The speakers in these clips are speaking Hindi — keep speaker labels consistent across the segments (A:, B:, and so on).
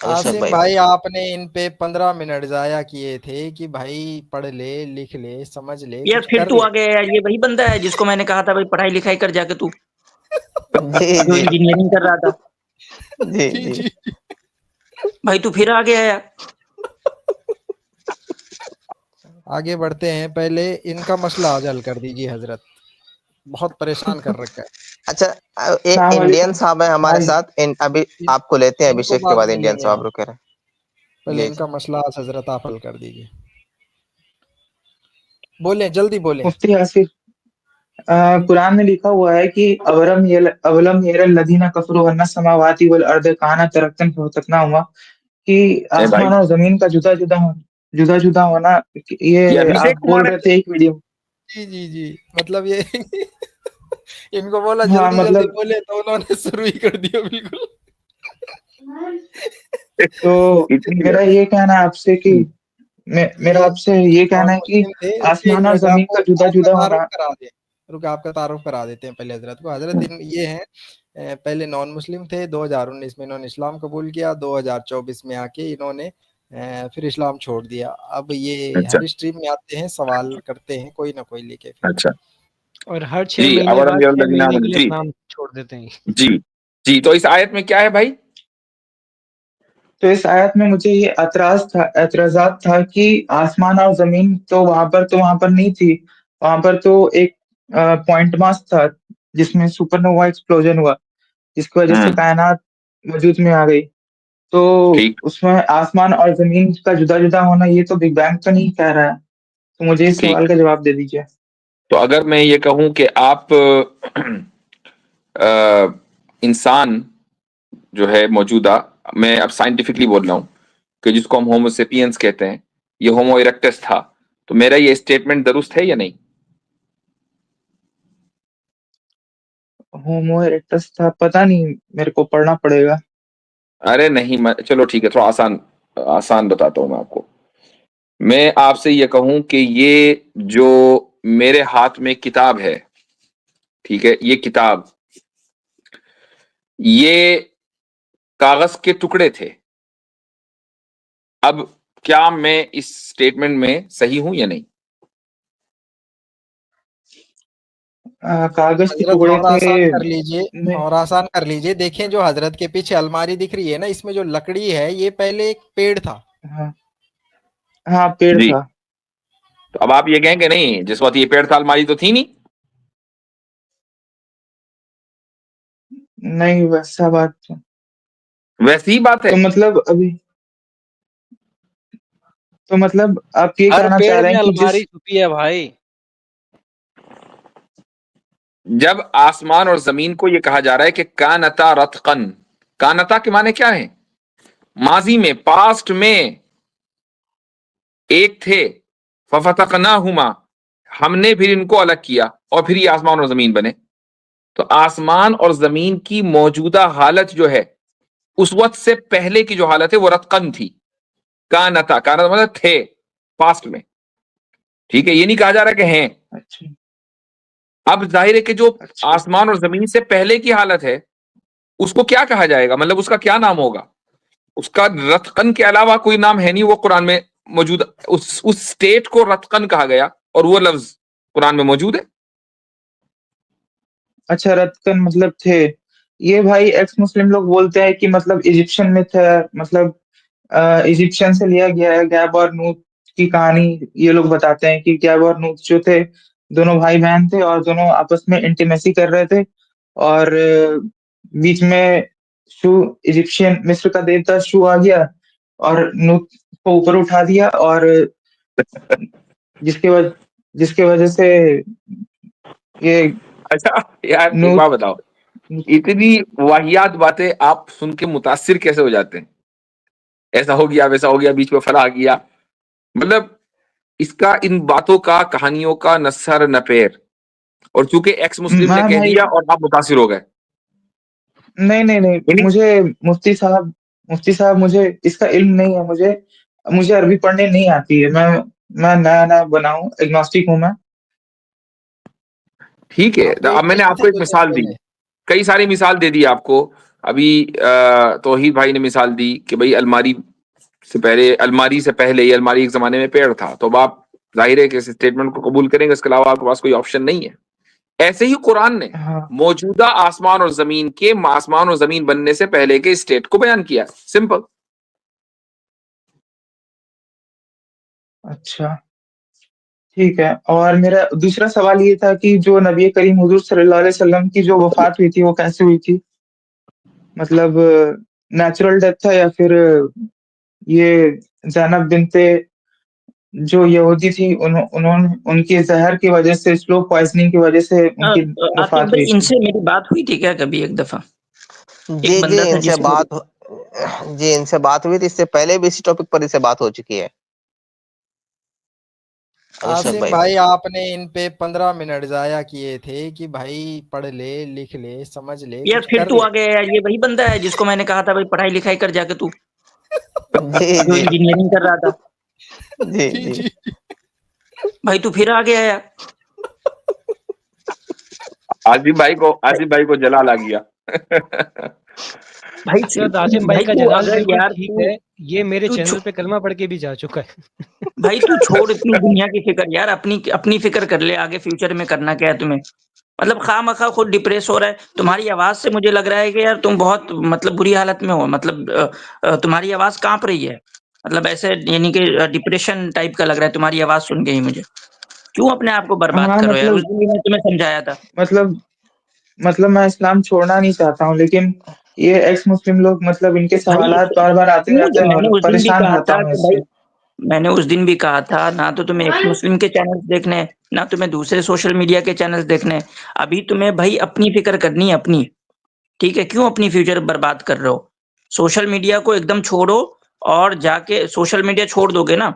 A: अरशद
B: आसिम
A: भाई
B: भाई,
A: को।
B: आपने इन पे 15 मिनट जाया किए थे कि भाई पढ़ ले, लिख ले, समझ ले,
C: यार
B: कुछ
C: फिर
B: कर
C: तू
B: ले।
C: आ गया यार, ये वही बंदा है जिसको मैंने कहा था भाई पढ़ाई लिखाई कर जाके तू,
A: जी
C: जो
A: जी
C: इंजीनियरिंग कर रहा था।
A: जी
B: जी
A: जी।
B: जी।
C: भाई तू फिर आ गया यार।
B: आगे बढ़ते हैं, पहले इनका मसला आज हल कर दीजिए हजरत, बहुत परेशान कर रखा है।
A: अच्छा, एक
D: सलाम
A: इंडियन
D: वालेकुम
A: साहब है हमारे
D: भाई।
A: साथ, अभी
B: इन,
A: आपको लेते हैं,
B: इनको
A: अभिषेक के
B: बाद
A: बाद
B: में
A: इंडियन
B: लेंगे
A: साहब
B: हम,
A: रुके रहे।
B: पहले
A: जी
B: इनका
A: जी।
B: मसला आज हजरत आप हल कर दीजिए। बोले, जल्दी बोले।
D: मुफ्ती आसिफ, कुरान में लिखा हुआ है कि अवलम यरल लदीना कफरू अन्ना समावाति वल अर्द कानत तरक्कन फतकना हुआ, कि
E: ए भाई,
D: आसमान और जमीन का जुदा जुदा होना,
E: ये
D: ये
E: अभिषेक
D: आप बोल
E: कुमार है।
D: रहे थे एक वीडियो।
B: जी जी जी, मतलब ये इनको बोला
D: हाँ
B: जल्दी जल्दी
D: मतलब,
B: बोले तो उन्होंने शुरू ही कर दिया बिल्कुल।
D: तो
E: इतनी
D: मेरा ये कहना है आपसे कि मेरा
B: ये
D: आपसे ये
B: नॉन
D: कहना है कि
B: मुस्लिम थे, रुकिए एक
D: आसमान और
B: मिनट,
D: जमीन
B: आपको
D: का जुदा
B: आपका
D: जुदा
B: तारुफ
D: होना।
B: करा दे, रुक आपका तारुफ करा देते हैं पहले हजरत को। हजरत ये हैं, पहले नॉन मुस्लिम थे, 2019 में इन्होंने इस्लाम कबूल किया, 2024 में आके इन्होंने फिर इस्लाम छोड़ दिया। अब ये
E: अच्छा
B: हर स्ट्रीम में आते हैं, सवाल करते हैं कोई ना कोई लेके फिर।
E: अच्छा।
F: और हर 6
E: जी,
F: महीने
E: अवरम
F: बाद 6
E: यरल्लज़ीना
F: महीने के
E: आमनू।
F: लिए
E: जी
F: इस्लाम छोड़ देते हैं।
E: जी जी। तो इस आयत में क्या है भाई?
D: तो इस आयत में मुझे ये एतराजात था कि आसमान और जमीन तो वहां पर नहीं थी। वहां पर तो एक पॉइंट मास था जिसमें सुपरनोवा एक्सप्लोजन हुआ, जिसकी वजह से कायनात वजूद में आ गई। तो
E: ठीक।
D: उसमें आसमान और जमीन का जुदा जुदा होना, ये तो बिग बैंग तो नहीं कह रहा है। तो मुझे इस
E: ठीक।
D: सवाल का जवाब दे दीजिए।
E: तो अगर मैं ये कहूं कि आप इंसान जो है मौजूदा, मैं अब साइंटिफिकली बोल रहा हूं, कि जिसको हम होमोसेपियंस कहते हैं, ये होमो इरेक्टस था, तो मेरा ये स्टेटमेंट दुरुस्त है या नहीं?
D: होमो इरेक्टस था, पता नहीं, मेरे को पढ़ना पड़ेगा।
E: अरे नहीं, चलो ठीक है, थोड़ा आसान आसान बताता हूं मैं आपको। मैं आपसे ये कहूं कि ये जो मेरे हाथ में किताब है, ठीक है, ये किताब, ये कागज के टुकड़े थे। अब क्या मैं इस स्टेटमेंट में सही हूं या नहीं?
D: कागज के
B: हजरत
D: टुकड़े
B: और
D: थे।
B: आसान कर लीजिए,
D: नहीं,
B: और आसान कर लीजिए। देखें जो हजरत के पीछे अलमारी दिख रही है ना, इसमें जो लकड़ी है ये पहले एक पेड़ था।
D: हाँ हाँ, पेड़
E: जी।
D: था।
E: तो अब आप ये कहेंगे नहीं, जिस वक्त ये पेड़ था अलमारी तो थी नहीं।
D: नहीं, वैसा बात तो
E: वैसी ही बात है।
D: तो मतलब आप ये
F: हर
D: कहना चाह
F: पेड़
D: रहे
F: में
D: हैं कि जिस
F: अलमारी छुपी है भाई।
E: जब आसमान और जमीन को ये कहा जा रहा है कि कानता रतकन, कानता के माने क्या है? माजी में, पास्ट में एक थे, फफतकनाहुमा, हमने फिर इनको अलग किया और फिर ये आसमान और जमीन बने। तो आसमान और जमीन की मौजूदा हालत जो है, उस वक्त से पहले की जो हालत है वो रतकन थी। कानता, कानता मतलब थे, पास्ट में। ठीक है, ये नहीं कहा जा रहा कि हैं।
D: अच्छा
E: अब जाहिर है कि जो
D: अच्छा।
E: आसमान और जमीन से पहले की हालत है उसको क्या कहा जाएगा, मतलब उसका क्या नाम होगा? उसका रतकन के अलावा कोई नाम है नहीं, वो कुरान में मौजूद, उस स्टेट को रतकन कहा गया और वो लफ्ज कुरान में मौजूद है।
D: अच्छा, रत्कन मतलब थे। ये भाई एक्स मुस्लिम लोग बोलते हैं कि मतलब इजिप्शियन में थे, मतलब इजिप्शियन से लिया गया है। गैब और नूत की कहानी ये लोग बताते हैं कि गैब और नूत जो थे, दोनों भाई बहन थे और दोनों आपस में इंटीमेसी कर रहे थे। और बीच में शू, इजिप्शियन मिस्र का देवता शू आ गया और नूत को ऊपर उठा दिया, और जिसके वजह जिसके वजह से ये
E: अच्छा यार, एक बात
D: नूत।
E: बताओ, इतनी वाहियात बातें आप सुन के मुतासिर कैसे हो जाते हैं? ऐसा हो गया, वैसा हो गया, बीच में फला गया, मतलब इसका, इन बातों का, कहानियों का न सर न पैर। और चूंकि एक्स मुस्लिम ने
D: मैं
E: कह
D: भाई,
E: दिया और आप मुतासिर हो गए।
D: नहीं नहीं नहीं,
E: यानी
D: मुझे मुफ्ती साहब मुझे इसका इल्म नहीं है। मुझे मुझे अरबी पढ़ने नहीं आती है। मैं नया नया बना हूँ, एग्नोस्टिक हूँ मैं।
E: ठीक है,
B: आपको
E: अब
B: एक
E: मैंने
B: नहीं थे
E: आपको एक
B: कुछ दिन
E: मिसाल दी,
B: पहले?
E: कई सारी मिसाल दे दी आपको। अभी तौहीद भाई ने मिसाल दी कि भाई अलमारी से पहले ये अलमारी एक जमाने में पेड़ था, तो अब आप जाहिर है कि इस स्टेटमेंट को कबूल करेंगे, इसके अलावा आपके पास कोई ऑप्शन नहीं है। ऐसे ही कुरान ने
D: हाँ
E: मौजूदा आसमान और जमीन बनने से पहले के स्टेट को बयान किया। सिंपल।
D: अच्छा ठीक है। और मेरा दूसरा सवाल ये था कि जो नबी करीम हुजूर सल्लल्लाहु अलैहि वसल्लम की जो वफात हुई थी वो कैसे हुई थी? मतलब नेचुरल डेथ था या फिर ये ज़ैनब बिनते जो यहूदी थी उन्होंने उनके जहर की वजह से, स्लो पॉइजनिंग की वजह से उनकी
C: आतिफ
D: वफात
C: भाई,
D: हुई थी?
C: इनसे मेरी बात हुई थी क्या कभी एक दफा?
A: जी
C: एक बंदा था जिसने
A: जी इनसे बात हुई थी, इससे पहले भी इसी टॉपिक पर इससे बात हो चुकी है अशरफ
B: आसिम
A: भाई
B: भाई,
A: से।
B: आपने इन पे 15 मिनट जाया किए थे कि भाई पढ़ ले, लिख ले, समझ ले,
C: यार
B: कुछ
C: फिर
B: कर
C: तू
B: ले।
C: आ गया यार, ये वही बंदा है जिसको मैंने कहा था भाई पढ़ाई लिखाई कर जाके तू,
A: जी
C: जो
A: जी
C: इंजीनियरिंग कर रहा था।
A: जी
B: जी
A: जी
B: जी।
C: भाई तू फिर आ गया यार।
E: आसिफ भाई को जलाल आ गया।
C: भाई
F: शायद आसिम भाई का
C: तू
F: जलाल
C: अगर
F: बिल्कुल
C: यार
F: ठीक
C: तू
F: है, ये मेरे
C: तू
F: चैनल
C: छो-
F: पे कलमा पढ़ के भी जा चुका है।
C: भाई तू छोड़ इतनी दुनिया की फिक्र यार, अपनी अपनी फिक्र कर ले, आगे फ्यूचर में करना क्या है तुम्हें। मतलब खामखा खुद डिप्रेस हो रहा है। तुम्हारी आवाज से मुझे लग रहा है कि यार तुम बहुत मतलब बुरी हालत में हो, मतलब तुम्हारी आवाज कांप रही है, मतलब ऐसे यानी कि डिप्रेशन टाइप का लग रहा है तुम्हारी आवाज सुन के ही मुझे। क्यों अपने आप को बर्बाद
D: हाँ
C: करो यार, उस दिन भी मैं तुम्हें समझाया था।
D: मतलब मतलब मैं इस्लाम छोड़ना नहीं चाहता हूँ, लेकिन ये एक्स मुस्लिम लोग, मतलब इनके
C: भाई
D: सवालात बार बार आते रहते हैं
C: मैंने
D: और
C: उस दिन भी
D: परेशान
C: कहा
D: रहता
C: था
D: हूँ मैं
C: कि
D: इससे।
C: भाई, मैंने उस दिन भी कहा था ना तो तुम्हें एक मुस्लिम के चैनल्स देखने हैं, ना तुम्हें दूसरे सोशल मीडिया के चैनल्स देखने हैं। अभी तुम्हें भाई अपनी फिक्र करनी है अपनी, ठीक है? क्यों अपनी फ्यूचर बर्बाद कर रहे हो? सोशल मीडिया को एकदम छोड़ो, और जाके सोशल मीडिया छोड़ दोगे ना,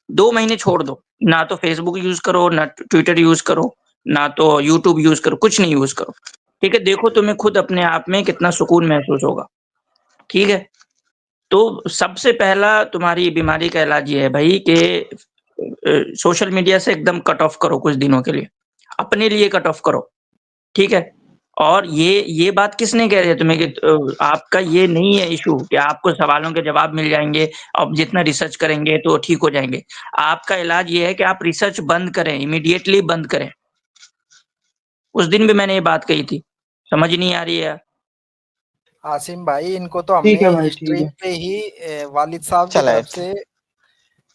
C: 2 महीने छोड़ दो, ना तो फेसबुक यूज करो, ना ट्विटर यूज करो, ना तो यूट्यूब यूज करो, कुछ नहीं यूज करो, ठीक है? देखो तुम्हें खुद अपने आप में कितना सुकून महसूस होगा, ठीक है? तो सबसे पहला तुम्हारी बीमारी का इलाज ये है भाई कि सोशल मीडिया से एकदम कट ऑफ करो कुछ दिनों के लिए, अपने लिए कट ऑफ करो, ठीक है? और ये बात किसने कह रही है तुम्हें कि आपका ये नहीं है इशू कि आपको सवालों के जवाब मिल जाएंगे, अब जितना रिसर्च करेंगे तो ठीक हो जाएंगे। आपका इलाज ये है कि आप रिसर्च बंद करें, इमीडिएटली बंद करें। उस दिन भी मैंने ये बात कही थी, समझ नहीं आ रही है यार।
B: आसिम भाई, इनको तो
D: ठीक है
B: हमने
D: भाई, ठीक
B: स्ट्रीम
D: है।
B: पे ही वालिद साहब की
A: चला
B: तरफ से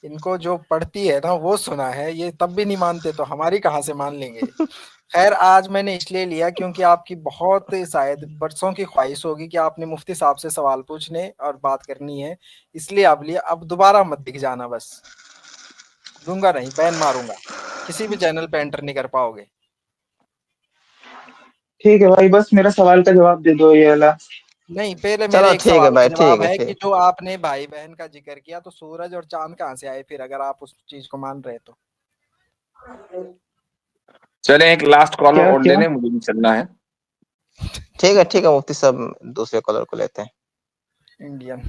B: इनको जो पढ़ती है ना वो सुना है, ये तब भी नहीं मानते तो हमारी कहाँ से मान लेंगे। खैर, आज मैंने इसलिए लिया क्योंकि आपकी बहुत शायद बरसों की ख्वाहिश होगी कि आपने मुफ्ती साहब से सवाल पूछने और बात करनी है, इसलिए अब लिया। अब दोबारा मत दिख जाना, बस दूंगा नहीं, बैन मारूंगा, किसी भी चैनल पे एंटर नहीं कर पाओगे।
D: ठीक है भाई, बस मेरा सवाल का जवाब दे दो ये वाला।
B: नहीं, पहले मेरे
A: चलो
B: एक
A: ठीक है
B: सवाल का
A: भाई, ठीक
B: जवाब
A: है
B: है कि
A: ठीक।
B: जो आपने भाई बहन का जिक्र किया, तो सूरज और चांद कहाँ से आए फिर, अगर आप उस चीज को मान रहे तो।
E: चले एक लास्ट कॉलर
D: क्या
E: और ले
D: क्या?
E: लें, मुझे भी चलना है।
A: ठीक है मुफ्ती साहब, दूसरे कॉलर को लेते हैं।
B: इंडियन